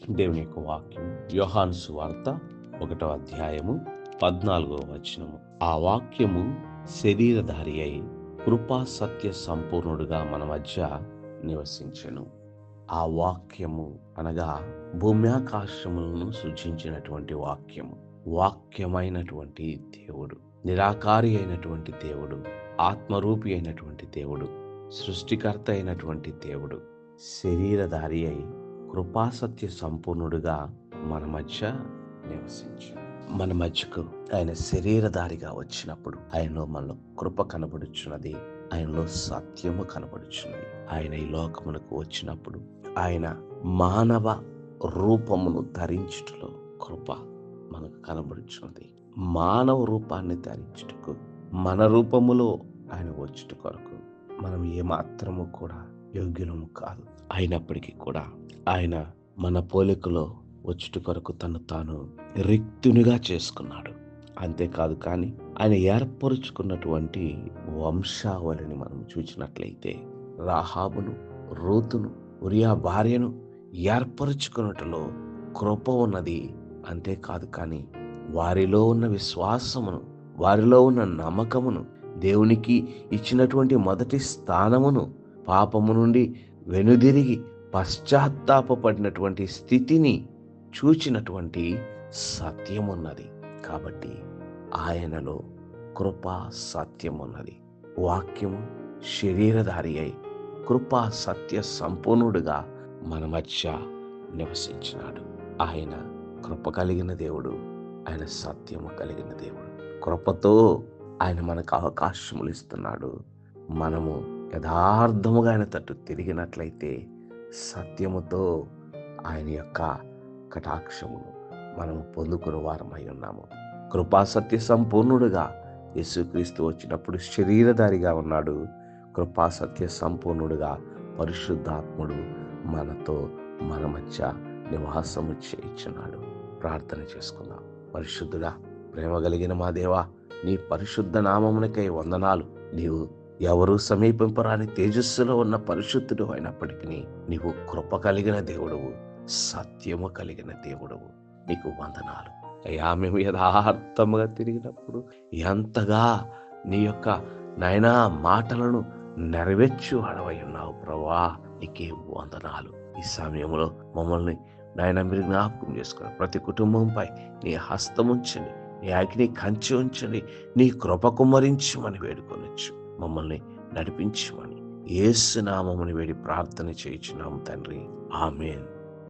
దేవుని యొక్క వాక్యం యోహాను సువార్త 1వ అధ్యాయము 14వ వచనము. ఆ వాక్యము శరీరధారి అయి కృపా సత్య సంపూర్ణుడుగా మన మధ్య నివసించెను. ఆ వాక్యము అనగా భూమ్యాకాశములను సృజించినటువంటి వాక్యము, వాక్యమైనటువంటి దేవుడు, నిరాకారి అయినటువంటి దేవుడు, ఆత్మరూపి అయినటువంటి దేవుడు, సృష్టికర్త అయినటువంటి దేవుడు శరీరధారి అయి కృపాసత్య సంపూర్ణుడుగా మన మధ్య నివసించాడు. మన మధ్యకు ఆయన శరీరధారిగా వచ్చినప్పుడు ఆయనలో మనలో కృప కనబడుచున్నది, ఆయనలో సత్యము కనబడుచున్నది. ఆయన ఈ లోకమునకు వచ్చినప్పుడు ఆయన మానవ రూపమును ధరించుటలో కృప మనకు కనబడుచున్నది. మానవ రూపాన్ని ధరించుటకు మన రూపములో ఆయన వచ్చుట కొరకు మనం ఏమాత్రము కూడా యోగ్యులము కాదు. అయినప్పటికీ కూడా ఆయన మన పోలికలో వచ్చుట కొరకు తను తాను రిక్తునిగా చేసుకున్నాడు. అంతేకాదు కానీ ఆయన ఏర్పరుచుకున్నటువంటి వంశావళిని మనం చూసినట్లయితే రాహాబును, రూతును, ఉరియా భార్యను ఏర్పరుచుకున్నట్లో కృప ఉన్నది. అంతేకాదు కానీ వారిలో ఉన్న విశ్వాసమును, వారిలో ఉన్న నమ్మకమును, దేవునికి ఇచ్చినటువంటి మొదటి స్థానమును, పాపము నుండి వెనుదిరిగి పశ్చాత్తాపడినటువంటి స్థితిని చూచినటువంటి సత్యమున్నది. కాబట్టి ఆయనలో కృపా సత్యమున్నది. వాక్యము శరీరధారి అయి కృపా సత్య సంపూర్ణుడుగా మన మధ్య నివసించినాడు. ఆయన కృప కలిగిన దేవుడు, ఆయన సత్యము కలిగిన దేవుడు. కృపతో ఆయన మనకు అవకాశములు ఇస్తున్నాడు. మనము యథార్థముగా ఆయన తట్టు తిరిగినట్లయితే సత్యముతో ఆయన యొక్క కటాక్షమును మనము పొందుకుని వారమై ఉన్నాము. కృపా సత్య సంపూర్ణుడుగా యేసుక్రీస్తు వచ్చినప్పుడు శరీరధారిగా ఉన్నాడు. కృపా సత్య సంపూర్ణుడుగా పరిశుద్ధాత్ముడు మనతో మన మధ్య నివాసము చేయించున్నాడు. ప్రార్థన చేసుకుందాం. పరిశుద్ధుడా, ప్రేమ కలిగిన మా దేవా, నీ పరిశుద్ధ నామమునకై వందనాలు. నీవు ఎవరు సమీపింపరాని తేజస్సులో ఉన్న పరిశుద్ధుడు అయినప్పటికీ నీవు కృప కలిగిన దేవుడవు, సత్యము కలిగిన దేవుడవు. నీకు వందనాలు అయ్యా. మేము యథార్థముగా తిరిగినప్పుడు ఎంతగా నీ యొక్క నాయనా మాటలను నెరవేర్చు అడవై ఉన్నావు ప్రభువా. నీకే వందనాలు. ఈ సమయంలో మమ్మల్ని నాయన మీరు జ్ఞాపకం చేసుకుని ప్రతి కుటుంబంపై నీ హస్తం ఉంచండి, నీ అగ్ని కంచి ఉంచండి, నీ కృప కుమ్మరించమని వేడుకొనొచ్చు. మమ్మల్ని నడిపించమని యేసు నామమున వేడి ప్రార్థన చేయుచున్నాము తండ్రి. ఆమేన్.